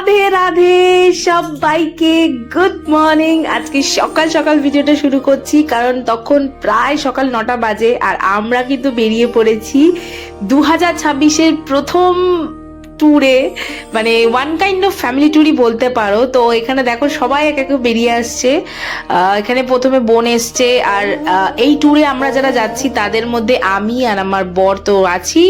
রাধে রাধে সবাইকে good morning. আজকে সকাল সকাল ভিডিওটা শুরু করছি কারণ তখন প্রায় সকাল 9টা বাজে আর আমরা কিন্তু বেরিয়ে পড়েছি 2026-এর প্রথম ট্যুরে, মানে ওয়ান কাইন্ড অফ ফ্যামিলি ট্যুরই বলতে পারো। তো এখানে দেখো সবাই এক এক বেরিয়ে আসছে। এখানে প্রথমে বোন এসছে আর এই ট্যুরে আমরা যারা যাচ্ছি তাদের মধ্যে আমি আর আমার বর তো আছি,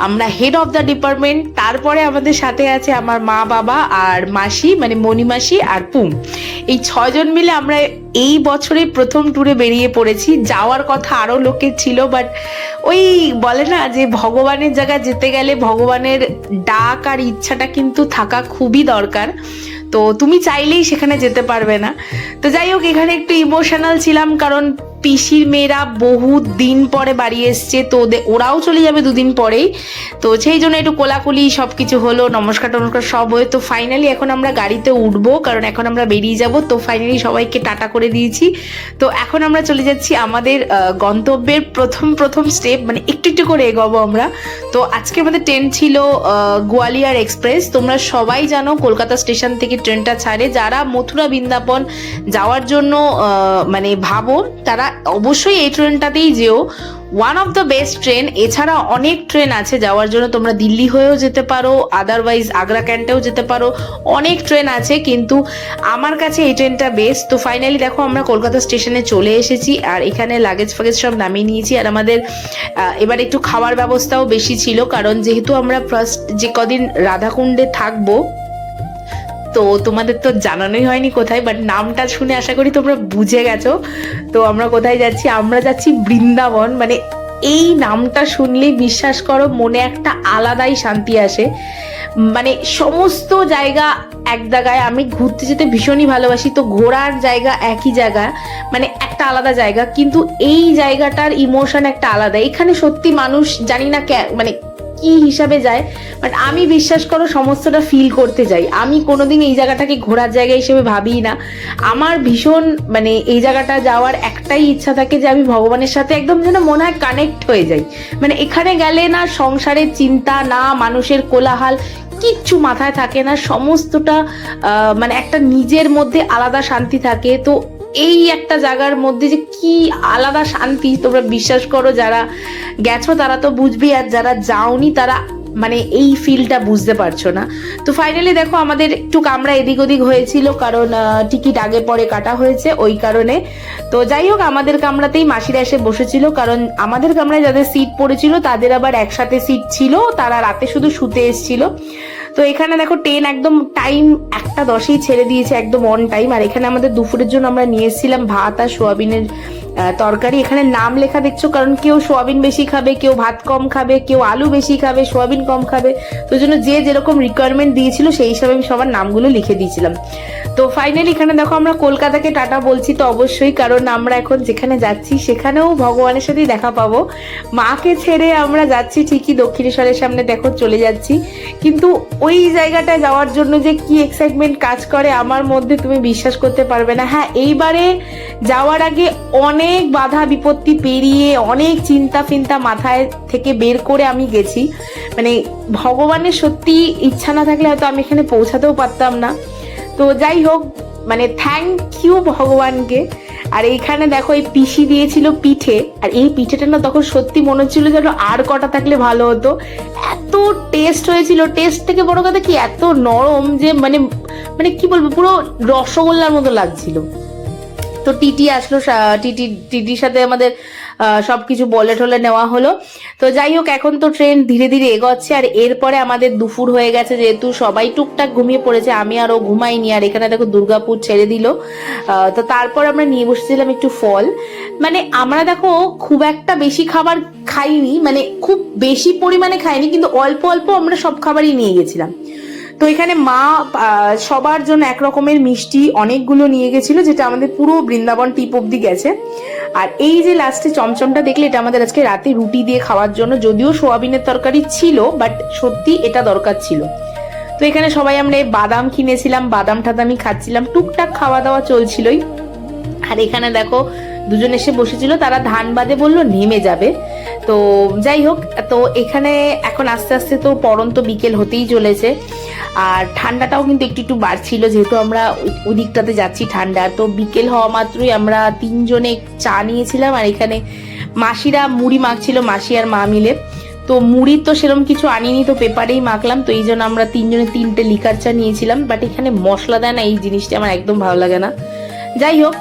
আমরা হেড অফ দ্য ডিপার্টমেন্ট। তারপরে আমাদের সাথে আছে আমার মা বাবা আর মাসি, মানে মণিমাসি আর পুম। এই 6 জন মিলে আমরা এই বছরে প্রথম ট্যুরে বেরিয়ে পড়েছি। যাওয়ার কথা আরো লোকের ছিল, বাট ওই বলে না যে ভগবানের জায়গায় যেতে গেলে ভগবানের ডাক আর ইচ্ছাটা কিন্তু থাকা খুবই দরকার। তো তুমি চাইলেই সেখানে যেতে পারবে না। তো যাই হোক, এখানে একটু ইমোশনাল ছিলাম কারণ পিসির মেয়েরা বহু দিন পরে বাড়ি এসছে, তো ওরাও চলে যাবে 2 দিন পরেই। তো সেই জন্য একটু কোলাকুলি সবকিছু হলো, নমস্কার টমস্কার সব হয়ে তো ফাইনালি এখন আমরা গাড়িতে উঠবো কারণ এখন আমরা বেরিয়ে যাব। তো ফাইনালি সবাইকে টাটা করে দিয়েছি। তো এখন আমরা চলে যাচ্ছি আমাদের গন্তব্যের প্রথম স্টেপ, মানে একটু একটু করে এগোবো আমরা। তো আজকে আমাদের ট্রেন ছিল গোয়ালিয়র এক্সপ্রেস। তোমরা সবাই জানো কলকাতা স্টেশন থেকে ট্রেনটা ছাড়ে। যারা মথুরা বৃন্দাবন যাওয়ার জন্য মানে ভাবো তারা অবশ্যই এই ট্রেনটাতেই যেও। One of the best train. এছাড়া অনেক ট্রেন আছে যাওয়ার জন্য, তোমরা দিল্লি হয়েও যেতে পারো, আদারওয়াইজ আগ্রা ক্যান্টেও যেতে পারো, অনেক ট্রেন আছে, কিন্তু আমার কাছে এই ট্রেনটা বেস্ট। তো ফাইনালি দেখো আমরা কলকাতা স্টেশনে চলে এসেছি আর এখানে লাগেজ ফাগেজ সব নামিয়ে নিয়েছি। আর আমাদের এবার একটু খাওয়ার ব্যবস্থাও বেশি ছিল কারণ যেহেতু আমরা ফার্স্ট যে কদিন রাধাকুণ্ডে থাকবো, তো তোমাদের তো জানানোই হয়নি কোথায়, বাট নামটা শুনে আশা করি তোমরা বুঝে গেছো। তো আমরা কোথায় যাচ্ছি? আমরা যাচ্ছি বৃন্দাবন। মানে এই নামটা শুনলেই বিশ্বাস করো মনে একটা আলাদাই শান্তি আসে। মানে সমস্ত জায়গা এক জায়গায়, আমি ঘুরতে যেতে ভীষণই ভালোবাসি, তো ঘোরার জায়গা একই জায়গা, মানে একটা আলাদা জায়গা, কিন্তু এই জায়গাটার ইমোশন একটা আলাদা। এখানে সত্যি মানুষ জানি না মানে কি হিসাবে যায়, বাট আমি বিশ্বাস করো সমস্তটা ফিল করতে যাই। আমি কোনোদিন এই জায়গাটাকে ঘোরার জায়গা হিসেবে ভাবি না। আমার ভীষণ মানে এই জায়গাটা যাওয়ার একটাই ইচ্ছা থাকে যে আমি ভগবানের সাথে একদম যেন মনে হয় কানেক্ট হয়ে যাই। মানে এখানে গেলে না সংসারের চিন্তা, না মানুষের কোলাহল, কিচ্ছু মাথায় থাকে না, সমস্তটা মানে একটা নিজের মধ্যে আলাদা শান্তি থাকে। তো এই একটা জায়গার মধ্যে যে কি আলাদা শান্তি, তোমরা বিশ্বাস করো যারা গেছো তারা তো বুঝবে, আর যারা যাওনি তারা মানে এই ফিলটা বুঝতে পারছো না। তো ফাইনালি দেখো আমাদের একটু কামরা এদিক ওদিক হয়েছিল কারণ টিকিট আগে পরে কাটা হয়েছে ওই কারণে। তো যাই হোক, আমাদের কামরাতেই মাসিরা এসে বসেছিল কারণ আমাদের কামরায় যাদের সিট পড়েছিল তাদের আবার একসাথে সিট ছিল, তারা রাতে শুধু শুতে এসেছিল। তো এখানে দেখো ট্রেন একদম টাইম 1:10-এই ছেড়ে দিয়েছে, একদম অন টাইম। আর এখানে আমাদের দুপুরের জন্য আমরা নিয়ে এসেছিলাম ভাত আর সোয়াবিনের তরকারি। এখানে নাম লেখা দেখছো কারণ কেউ সোয়াবিন বেশি খাবে, কেউ ভাত কম খাবে, কেউ আলু বেশি খাবে, সোয়াবিন কম খাবে। তো জন্য যে যেরকম রিকোয়ারমেন্ট দিয়েছিল সেই হিসাবে আমি সবার নামগুলো লিখে দিয়েছিলাম। তো ফাইনালি এখানে দেখো আমরা কলকাতাকে টাটা বলছি তো অবশ্যই, কারণ আমরা এখন যেখানে যাচ্ছি সেখানেও ভগবানের সাথেই দেখা পাবো। মাকে ছেড়ে আমরা যাচ্ছি ঠিকই দক্ষিণেশ্বরের সামনে দেখো চলে যাচ্ছি, কিন্তু ওই জায়গাটায় যাওয়ার জন্য যে কি এক্সাইটমেন্ট কাজ করে আমার মধ্যে তুমি বিশ্বাস করতে পারবে না। হ্যাঁ, এইবারে যাওয়ার আগে অনেক বাধা বিপত্তি পেরিয়ে অনেক চিন্তা ফিন্তা মাথায় থেকে বের করে আমি গেছি। মানে ভগবানের সত্যি ইচ্ছা না থাকলে হয়তো আমি এখানে পৌঁছাতেও পারতাম না। তো যাই হোক, মানে থ্যাংক ইউ ভগবানকে। আর এইখানে দেখো এই পিসি দিয়েছিল পিঠে, আর এই পিঠেটা না তখন সত্যি মনে হচ্ছিল যেন আর কটা থাকলে ভালো হতো, এত টেস্ট হয়েছিল। টেস্ট থেকে বড় কথা কি এত নরম যে মানে মানে কি বলবো, পুরো রসগোল্লার মতো লাগছিল। তো টিটি আসলো, টিটির সাথে আমাদের সবকিছু বলে টলে নেওয়া হলো। তো যাই হোক, এখন তো ট্রেন ধীরে ধীরে এগোচ্ছে আর এরপরে আমাদের দুপুর হয়ে গেছে, যেহেতু সবাই টুকটাক ঘুমিয়ে পড়েছে, আমি আরো ঘুমাইনি। আর এখানে দেখো দুর্গাপুর ছেড়ে দিল। তো তারপর আমরা নিয়ে বসেছিলাম একটু ফল। মানে আমরা দেখো খুব একটা বেশি খাবার খাইনি, মানে খুব বেশি পরিমাণে খাইনি, কিন্তু অল্প অল্প আমরা সব খাবারই নিয়ে গেছিলাম। তো এখানে মা সবার জন্য এক রকমের মিষ্টি অনেকগুলো নিয়ে গেছিল, যেটা আমাদের পুরো বৃন্দাবন টিপ অব্দি গেছে। আর এই যে লাস্টে চমচমটা দেখলে, এটা আমাদের আজকে রাতে রুটি দিয়ে খাওয়ার জন্য, যদিও সোয়াবিনের তরকারি ছিল বাট সত্যি এটা দরকার ছিল। তো এখানে সবাই আমরা বাদাম কিনেছিলাম, বাদাম টাদামি খাচ্ছিলাম, টুকটাক খাওয়া দাওয়া চলছিলই। আর এখানে দেখো দুজন এসে বসেছিল, তারা ধানবাদে বললো নেমে যাবে। তো যাই হোক, তো এখানে এখন আস্তে আস্তে তো পড়ন্ত বিকেল হতেই চলেছে, আর ঠান্ডাটাও কিন্তু একটু একটু বাড়ছিল, যেহেতু আমরা ওই দিকটাতে যাচ্ছি ঠান্ডা। তো বিকেল হওয়া মাত্রই আমরা 3 জনে চা নিয়েছিলাম, আর এখানে মাসিরা মুড়ি মাখছিল, মাসি আর মা মিলে। তো মুড়ি তো সেরকম কিছু আনিনি, তো পেপারেই মাখলাম, তো এই জন্য আমরা 3 জনে 3টে লিকার চা নিয়েছিলাম। বাট এখানে মশলা দেয় না, এই জিনিসটা আমার একদম ভালো লাগে না। যাই হোক,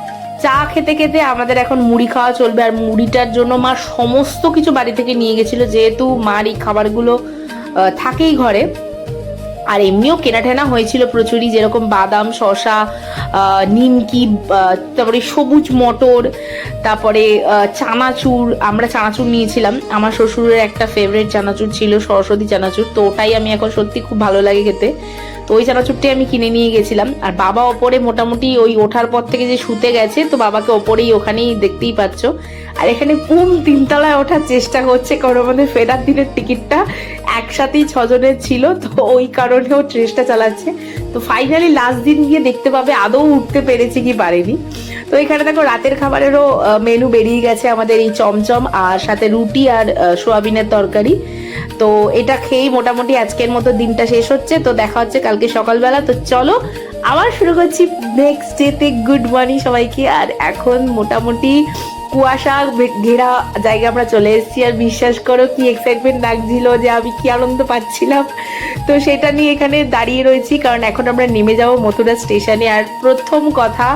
চা খেতে খেতে আমাদের এখন মুড়ি খাওয়া চলবে। আর মুড়িটার জন্য মা সমস্ত কিছু বাড়ি থেকে নিয়ে গেছিল, যেহেতু মার এই খাবারগুলো থাকেই ঘরে। আর এমনিও কেনাটেনা হয়েছিল প্রচুরই, যেরকম বাদাম, শসা, নিমকি, তারপরে সবুজ মটর, তারপরে চানাচুর। আমরা চানাচুর নিয়েছিলাম, আমার শ্বশুরের একটা ফেভারিট চানাচুর ছিল সরস্বতী চানাচুর, তো ওটাই আমি এখন সত্যি খুব ভালো লাগে খেতে। তো ওই চানাচুরটাই আমি কিনে নিয়ে গেছিলাম। আর বাবা ওপরে মোটামুটি ওই ওঠার পর থেকে যে শুতে গেছে, তো বাবাকে ওপরেই ওখানেই দেখতেই পাচ্ছ। আর এখানে 3 তলায় ওঠার চেষ্টা করছে, কারণ আমাদের ফেরার দিনের টিকিটটা একসাথেই 6 জনের ছিল, তো ওই কারণেও চেষ্টা চালাচ্ছে। তো ফাইনালি লাস্ট দিন গিয়ে দেখতে পাবে আদৌ উঠতে পেরেছি কি পারেনি। তো এখানে দেখো রাতের খাবারেরও মেনু বেরিয়ে গেছে আমাদের, এই চমচম আর সাথে রুটি আর সোয়াবিনের তরকারি। তো এটা খেয়েই মোটামুটি আজকের মতো দিনটা শেষ হচ্ছে। তো দেখা হচ্ছে কালকে সকালবেলা। তো চলো আবার শুরু করছি নেক্সট ডেতে। গুড মর্নিং সবাইকে। আর এখন মোটামুটি কুয়াশা ঘেরা জায়গা আমরা চলে এসেছি, আর বিশ্বাস করো কি এক্সাইটমেন্ট লাগছিল, যে আমি কি আনন্দ পাচ্ছিলাম। তো সেটা নিয়ে এখানে দাঁড়িয়ে রয়েছি, কারণ এখন আমরা নেমে যাব মথুরা স্টেশনে। আর প্রথম কথা,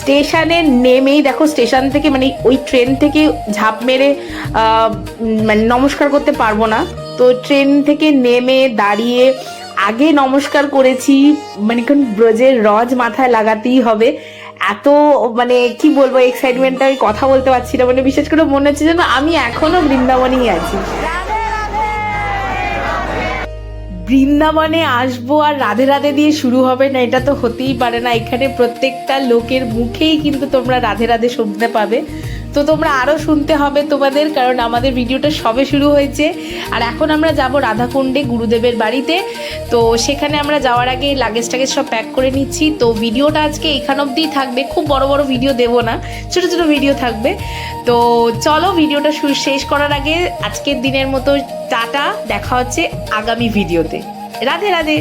স্টেশনে নেমেই দেখো, স্টেশন থেকে মানে ওই ট্রেন থেকে ঝাঁপ মেরে মানে নমস্কার করতে পারবো না, তো ট্রেন থেকে নেমে দাঁড়িয়ে আগে নমস্কার করেছি, মানে কোন ব্রজের রজ মাথায় লাগাতেই হবে। এত মানে কি বলবো, এক্সাইটমেন্টটা আমি কথা বলতে পারছি না। মানে বিশেষ করে মনে হচ্ছে যেন আমি এখনো বৃন্দাবনেই আছি। বৃন্দাবনে আসবো আর রাধে রাধে দিয়ে শুরু হবে না, এটা তো হতেই পারে না। এখানে প্রত্যেকটা লোকের মুখেই কিন্তু তোমরা রাধে রাধে শুনতে পাবে। তো তোমরা আরও শুনতে হবে তোমাদের, কারণ আমাদের ভিডিওটা সবে শুরু হয়েছে। আর এখন আমরা যাব রাধাকুণ্ডে গুরুদেবের বাড়িতে। তো সেখানে আমরা যাওয়ার আগে লাগেজ টাগেজ সব প্যাক করে নিচ্ছি। তো ভিডিওটা আজকে এখান অবধিই থাকবে, খুব বড় বড় ভিডিও দেবো না, ছোট ছোট ভিডিও থাকবে। তো চলো ভিডিওটা শেষ করার আগে আজকের দিনের মতো টাটা, দেখা হচ্ছে আগামী ভিডিওতে। রাধে রাধে।